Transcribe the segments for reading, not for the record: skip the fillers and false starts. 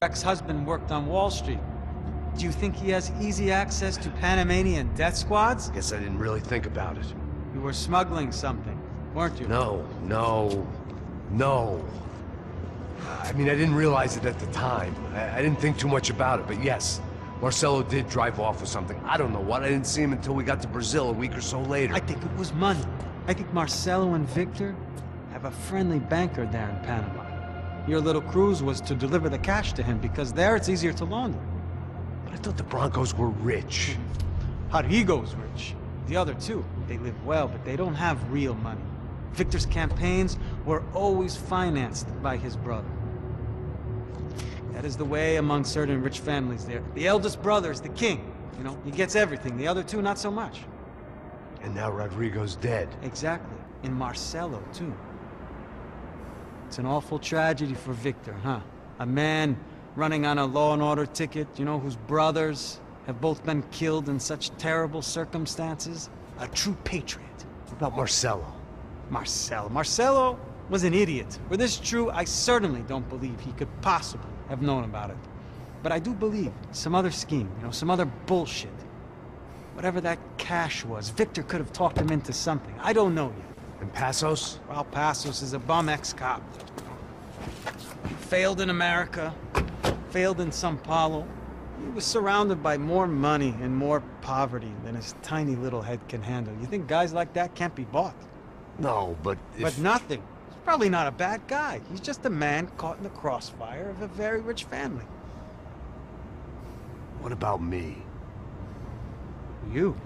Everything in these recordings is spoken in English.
ex-husband worked on Wall Street. Do you think he has easy access to Panamanian death squads? Guess I didn't really think about it. You were smuggling something, weren't you? No. I mean, I didn't realize it at the time. I didn't think too much about it, but yes. Marcelo did drive off with something. I don't know what. I didn't see him until we got to Brazil a week or so later. I think it was money. I think Marcelo and Victor have a friendly banker there in Panama. Your little cruise was to deliver the cash to him because there it's easier to launder. But I thought the Broncos were rich. Rodrigo's rich. The other two, they live well, but they don't have real money. Victor's campaigns were always financed by his brother. That is the way among certain rich families there. The eldest brother is the king. You know, he gets everything. The other two, not so much. And now Rodrigo's dead. Exactly. And Marcelo, too. It's an awful tragedy for Victor, huh? A man running on a law and order ticket, you know, whose brothers have both been killed in such terrible circumstances. A true patriot. What about Marcelo? Marcelo was an idiot. Were this true, I certainly don't believe he could possibly have known about it. But I do believe some other scheme, you know, some other bullshit. Whatever that cash was, Victor could have talked him into something. I don't know yet. And Passos? Well, Passos is a bum ex-cop. Failed in America, failed in São Paulo. He was surrounded by more money and more poverty than his tiny little head can handle. You think guys like that can't be bought? No, but if... But nothing. He's probably not a bad guy. He's just a man caught in the crossfire of a very rich family. What about me? You.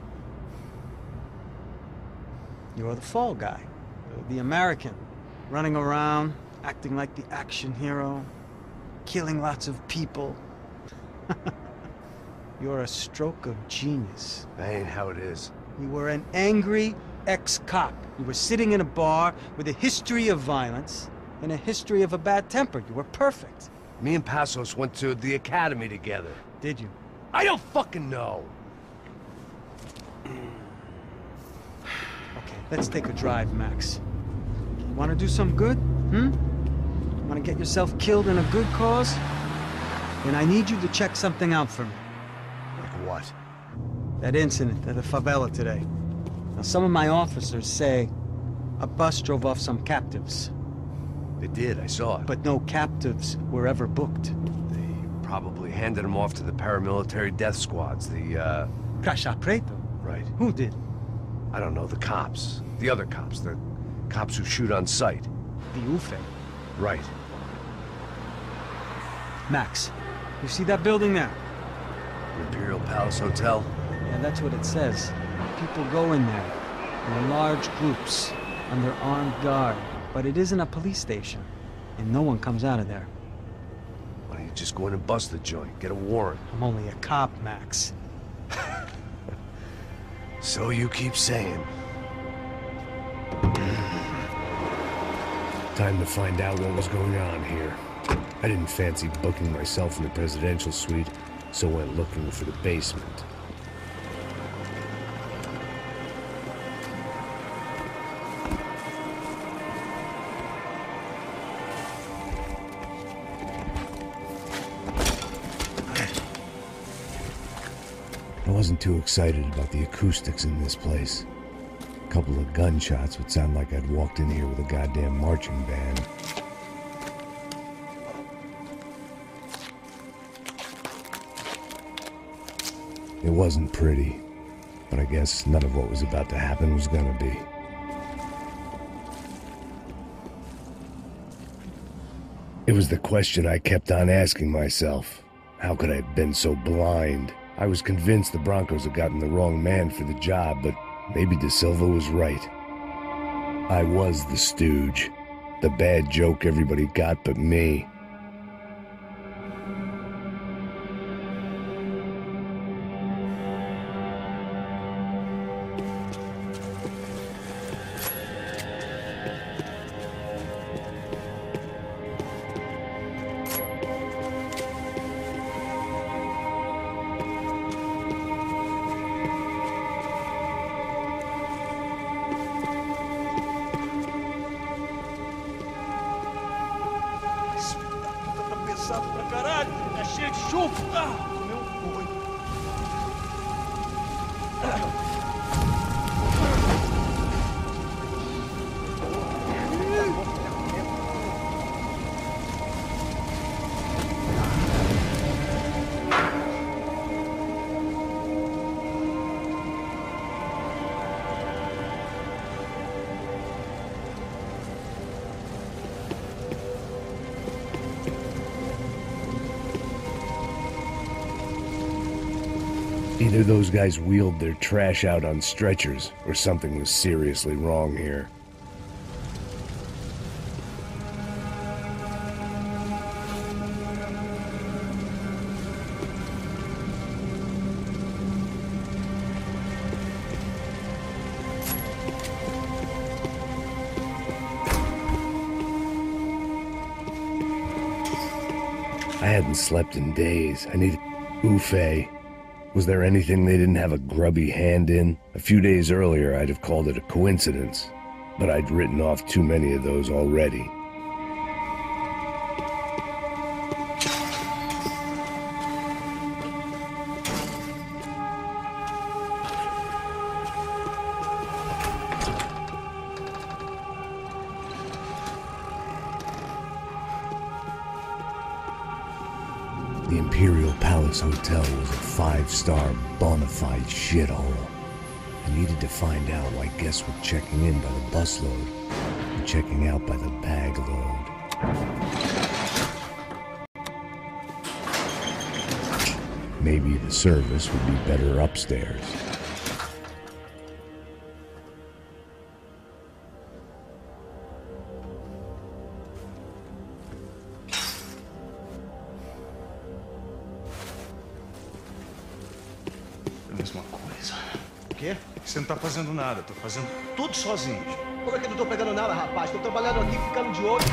You're the fall guy. The American. Running around, acting like the action hero. Killing lots of people. You're a stroke of genius. That ain't how it is. You were an angry ex-cop. You were sitting in a bar with a history of violence and a history of a bad temper. You were perfect. Me and Passos went to the academy together. Did you? I don't fucking know! Okay, let's take a drive, Max. You want to do some good? Want to get yourself killed in a good cause? Then I need you to check something out for me. Like what? That incident at the favela today. Now, some of my officers say a bus drove off some captives. They did, I saw it. But no captives were ever booked. They probably handed them off to the paramilitary death squads, the, Caixa Preto? Right. Who did? I don't know, the cops. The other cops, the cops who shoot on sight. The UFE. Right. Max, you see that building there? Imperial Palace Hotel? Yeah, that's what it says. People go in there, in large groups, under armed guard. But it isn't a police station, and no one comes out of there. Why don't you just go in and bust the joint, get a warrant? I'm only a cop, Max. So you keep saying. Time to find out what was going on here. I didn't fancy booking myself in the presidential suite, so went looking for the basement. I wasn't too excited about the acoustics in this place. A couple of gunshots would sound like I'd walked in here with a goddamn marching band. It wasn't pretty, but I guess none of what was about to happen was gonna be. It was the question I kept on asking myself. How could I have been so blind? I was convinced the Broncos had gotten the wrong man for the job, but maybe De Silva was right. I was the stooge. The bad joke everybody got but me. Cacete, chupa! Meu boi. Either those guys wheeled their trash out on stretchers, or something was seriously wrong here. I hadn't slept in days. I needed... Buffet. Was there anything they didn't have a grubby hand in? A few days earlier, I'd have called it a coincidence, but I'd written off too many of those already. The Imperial Palace Hotel was a five-star bona fide shithole. I needed to find out why guests were checking in by the busload and checking out by the bag load. Maybe the service would be better upstairs. Mesma coisa. O quê? Você não tá fazendo nada, tô fazendo tudo sozinho. Como é que eu não tô pegando nada, rapaz? Tô trabalhando aqui, ficando de olho.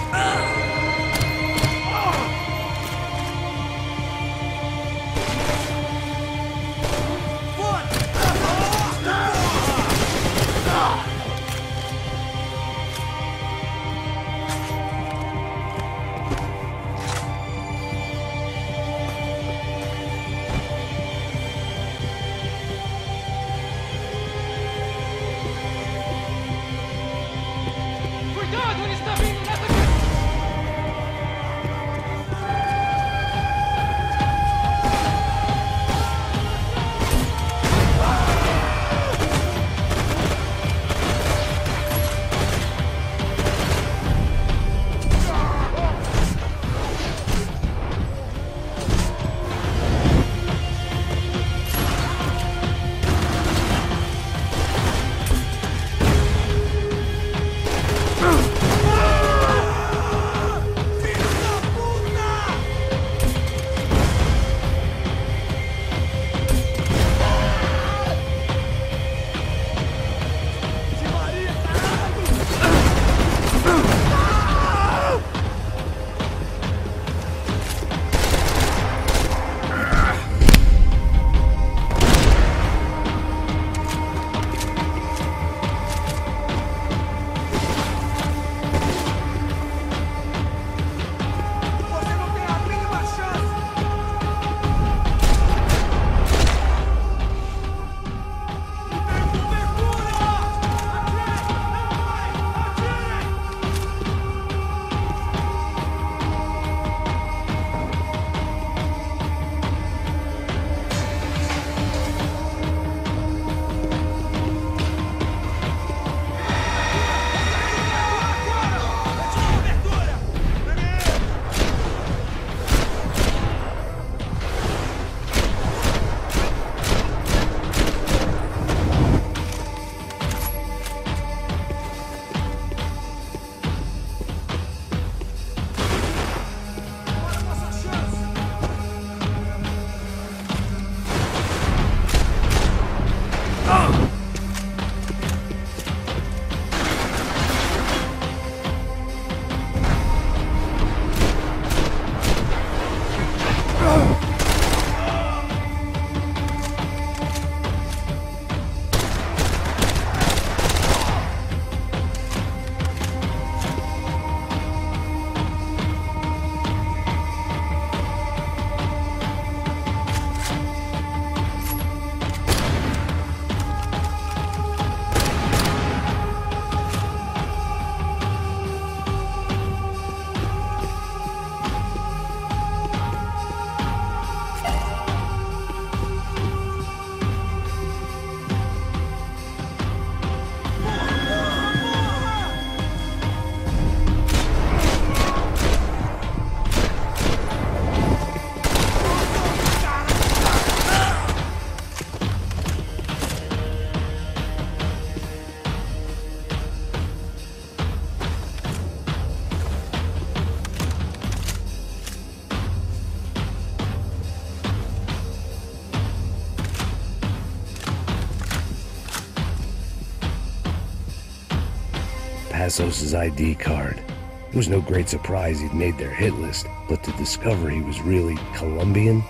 Passos' ID card. It was no great surprise he'd made their hit list, but to discover he was really Colombian?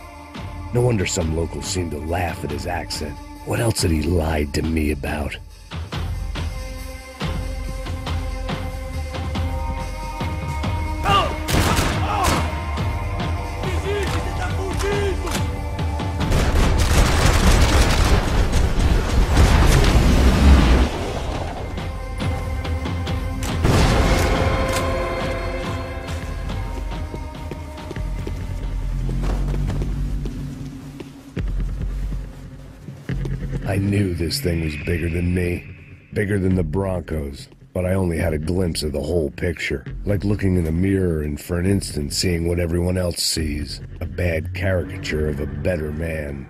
No wonder some locals seemed to laugh at his accent. What else had he lied to me about? I knew this thing was bigger than me, bigger than the Broncos, but I only had a glimpse of the whole picture, like looking in a mirror and for an instant seeing what everyone else sees, a bad caricature of a better man.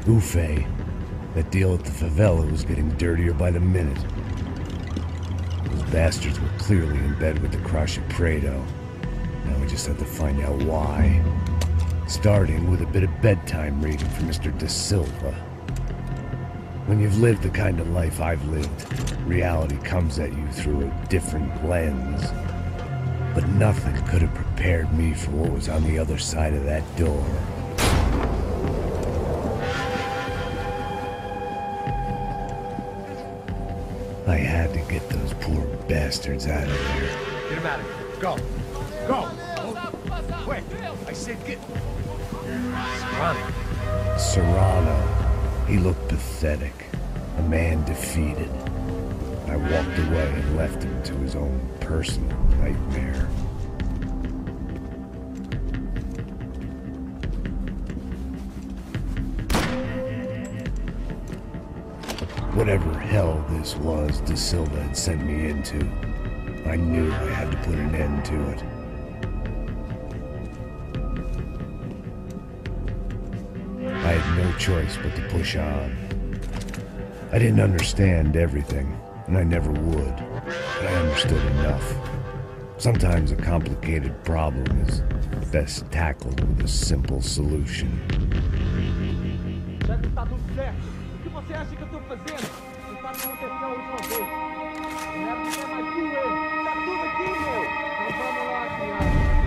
Buffet. That deal at the favela was getting dirtier by the minute. Those bastards were clearly in bed with the Crash Prado. Now we just had to find out why. Starting with a bit of bedtime reading for Mr. De Silva. When you've lived the kind of life I've lived, reality comes at you through a different lens. But nothing could have prepared me for what was on the other side of that door. I had to get those poor bastards out of there. Get him out of here. Go. Go. Quick. I said get... Serrano. He looked pathetic. A man defeated. I walked away and left him to his own personal nightmare. Whatever hell this was De Silva had sent me into, I knew I had to put an end to it. I had no choice but to push on. I didn't understand everything, and I never would, but I understood enough. Sometimes a complicated problem is best tackled with a simple solution. Já que tá tudo certo, o que você acha que eu tô fazendo? Não faça acontecer a última vez. Não é mais tu, tá tudo aqui, meu. Então vamos lá, senhora.